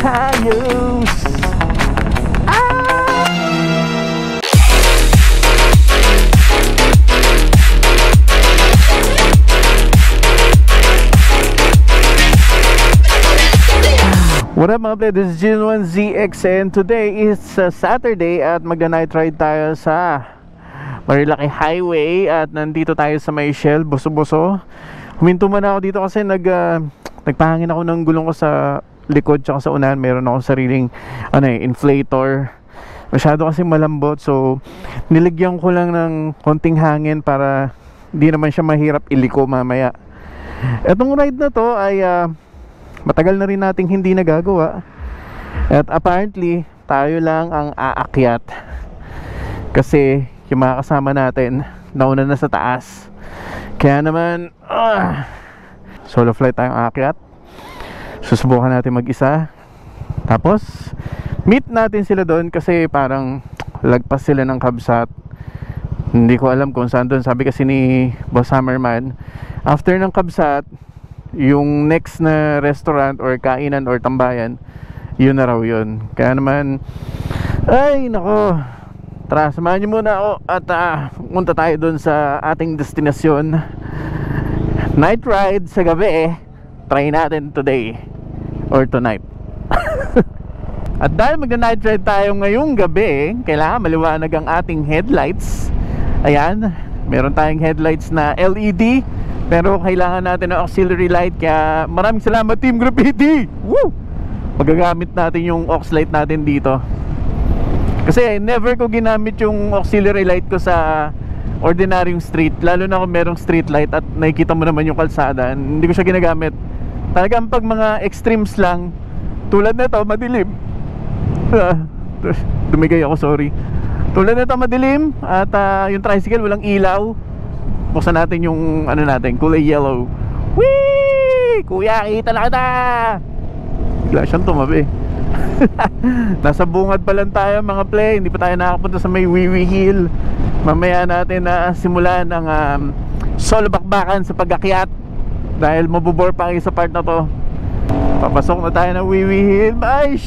Ayos! What up mga play, this is Gin1ZX and today is Saturday at magna-night ride tayo sa Marilaki Highway at nandito tayo sa may Shell, Boso-Boso. Huminto muna ako dito kasi nagpahangin ako ng gulong ko sa likod tsaka sa unahan. Meron ako sariling inflator. Masyado kasi malambot, so niligyan ko lang ng konting hangin para di naman siya mahirap iliko mamaya. Etong ride na to ay matagal na rin nating hindi nagagawa at apparently tayo lang ang aakyat kasi yung mga kasama natin nauna na sa taas. Kaya naman solo flight tayong aakyat. Susubukan natin mag-isa, tapos meet natin sila doon kasi parang lagpas sila ng Kabsat. Hindi ko alam kung saan doon. Sabi kasi ni Boss Hammerman, after ng Kabsat yung next na restaurant or kainan or tambayan, yun na raw yun. Kaya naman, ay nako, tara, samahan niyo muna ako at punta tayo dun sa ating destinasyon. Night ride sa gabi try natin today or tonight. At dahil magna-night ride tayo ngayong gabi, kailangan maliwanag ang ating headlights. Ayan, meron tayong headlights na LED, pero kailangan natin ng auxiliary light. Kaya maraming salamat Team Graffiti. Woo! Magagamit natin yung aux light natin dito. Kasi never ko ginamit yung auxiliary light ko sa ordinaryong street, lalo na kung merong street light at nakikita mo naman yung kalsada. Hindi ko siya ginagamit. Talagang pag mga extremes lang, tulad nito madilim. Dumigay ako, sorry. Tulad nito madilim at yung tricycle walang ilaw. Buksan natin yung natin, kulay yellow. Whee! Kuya, kita na kita! Bigla siyang tumabi. Nasa bungad pa lang tayo mga play. Hindi pa tayo nakapunta sa may Wiwi Hill. Mamaya natin na simulan ang solo bakbakan sa pag-akyat dahil mabubore pa kayo sa part na to. Papasok na tayo ng Wiwi Hill. Ay,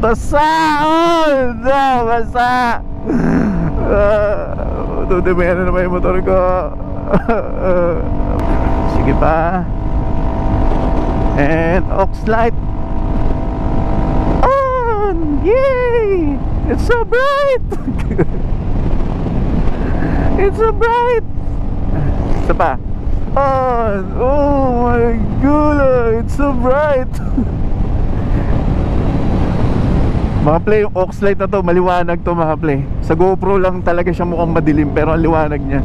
basa! Oh, basa! Tutumihan na naman yung motor ko. Sige pa. And aux light on! Yay! It's so bright! It's so bright! Isa pa. On! Oh my god! It's so bright! Mga play, yung aux light na to, maliwanag to mga play. Sa GoPro lang talaga siya mukhang madilim, pero ang liwanag niya.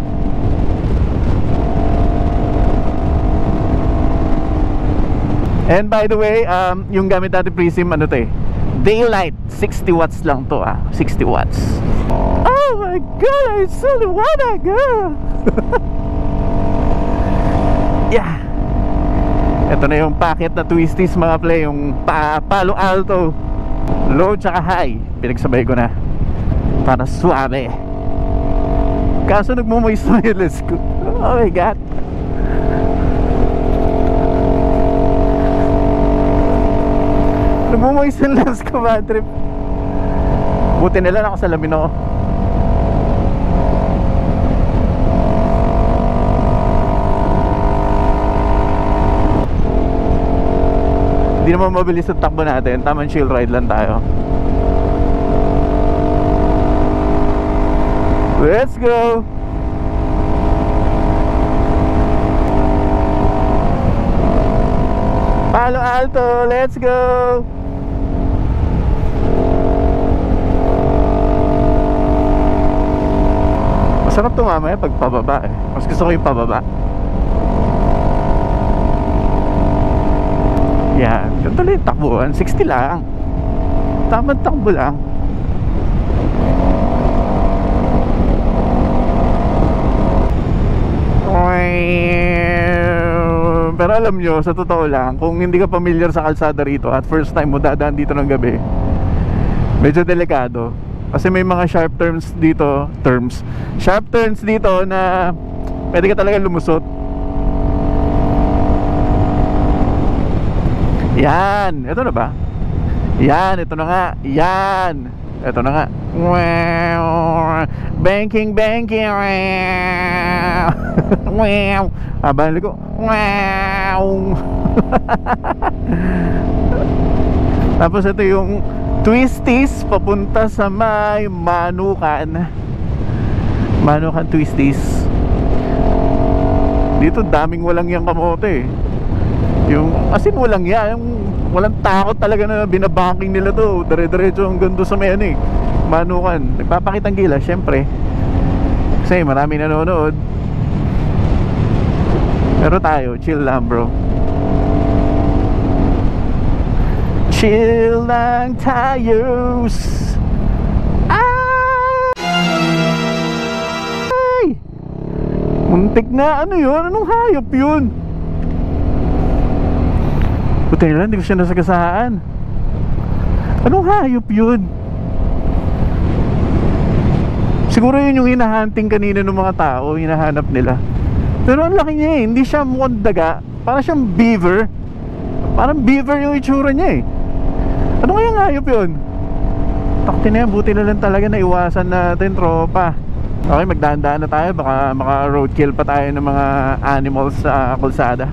And by the way, yung gamit natin Prism, daylight, 60 watts lang to 60 watts. Oh my god, it's so liwanag! Yeah. Ito na yung packet na twisties mga play, yung Palo Alto. Low tsaka high, pinagsabay ko na para suabe. Kaso nagmumoist na yung lens ko. Oh my god. Nagmumoist yung lens ko, bad trip. Buti nila nakasalamin ako. Hindi naman mabilis ang takbo natin. Tamang chill ride lang tayo. Let's go! Palo Alto, let's go! Masarap to mamaya pag pababa Mas gusto ko yung pababa. Yan, ganito lang yung takbuhan. 60 lang. Tamang takbo lang. Pero alam nyo, sa totoo lang, kung hindi ka familiar sa kalsada rito at first time mo dadaan dito ng gabi, medyo delikado. Kasi may mga sharp turns dito na pwede ka talaga lumusot. Yan, ito na ba? Yan, ito na nga. Yan. Ito na nga. Wow. Banking. Wow. Balik ko. Wow. Tapos ito yung twisties papunta sa may Manukan. Manukan twisties. Dito daming walang yang kamote. Yung asin walang yan, yung walang takot talaga na binabanking nila to. Dire-diretso hanggang doon sa may ano eh, Manukan. Nagpapakitang gila syempre, kasi marami nanonood. Pero tayo, chill lang bro. Chill lang tayo. Ay! Muntik na, ano yun? Anong hayop yun? Buti nila, hindi ko siya nasagasaan. Anong hayop yun? Siguro yun yung hinahunting kanina ng mga tao, hinahanap nila. Pero ang laki niya eh, hindi siya mukhang daga. Parang siyang beaver. Parang beaver yung itsura niya eh. Ano kayang hayop yun? Takti na yan, buti na lang talaga na iwasan natin, tropa. Okay, magdahan-dahan na tayo. Baka maka-roadkill pa tayo ng mga animals sa kalsada.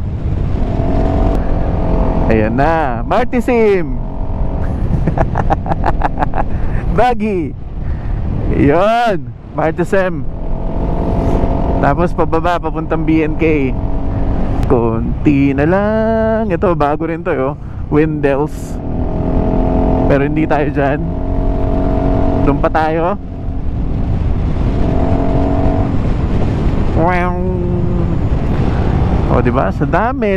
Ayan na, Martisim. Baggy. Yun, Martisim. Tapos pababa, papuntang BNK. Konti na lang. Ito, bago rin to yo, Wendell's. Pero hindi tayo dyan. Doon pa tayo. O diba, sa dami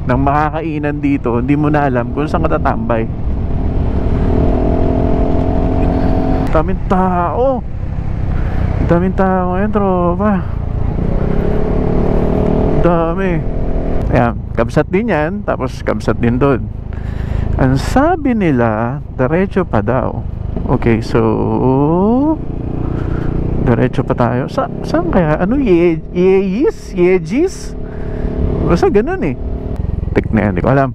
ng makakainan dito, hindi mo na alam kung saan ka tatambay. Daming tao. Daming tao ngayon, tropa. Dami. Ayan, kabsat din yan. Tapos kabsat din doon. Ang sabi nila, diretso pa daw. Okay, so diretso pa tayo. Saan kaya? Ano? Yejis? Basta ganun eh. Tek na yan, hindi ko alam.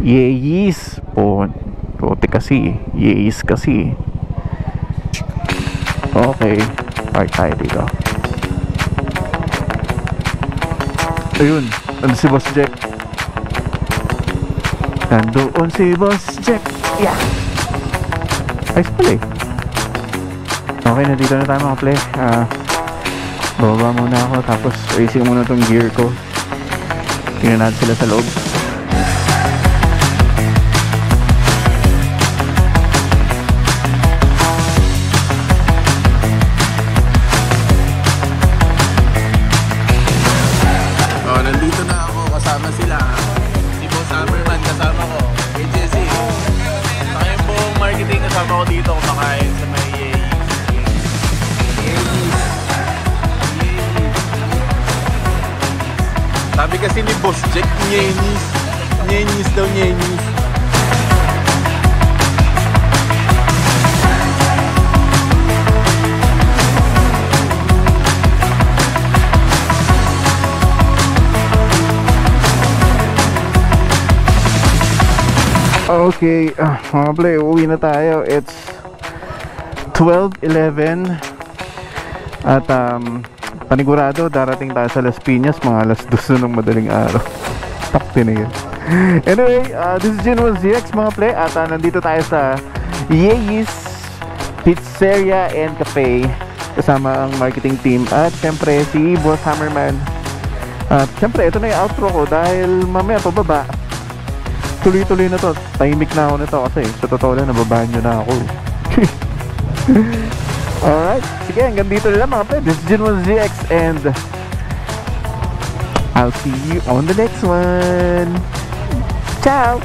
Yejis. Rote kasi. Yejis kasi. Okay, park tayo dito. Ayun, ano si Boss Jack? Nandoon si Boss Jack. Yeah. Ayos pala eh. Okay, nandito na tayo mga play. Bababa muna ako. Tapos racing muna tong gear ko. Tingnan natin sila sa loob. Nandito na ako. Kasama sila. Si Boss Hammerman kasama ko. HSC. Saka yung buong marketing kasama ko dito. Kumakain sa may sabi kasi ni Boss Jack, nyenis daw, nyenis. Okay, mga play, uwi na tayo. It's 12:11 at panigurado darating tayo sa Las Piñas mga alas 2 ng madaling araw. Takti na yun. Anyway, this is Gin1ZX mga play. At nandito tayo sa Yeyis Pizzeria and Cafe kasama ang marketing team. At syempre si Boss Hammerman. At syempre ito na yung outro ko dahil mamaya pababa. Tuloy-tuloy na to. Tahimik na ako nito kasi sa totoo lang nababahan nyo na ako. Alright, sige, hanggang dito na lang mga pre. This is Gin1ZX and I'll see you on the next one. Ciao!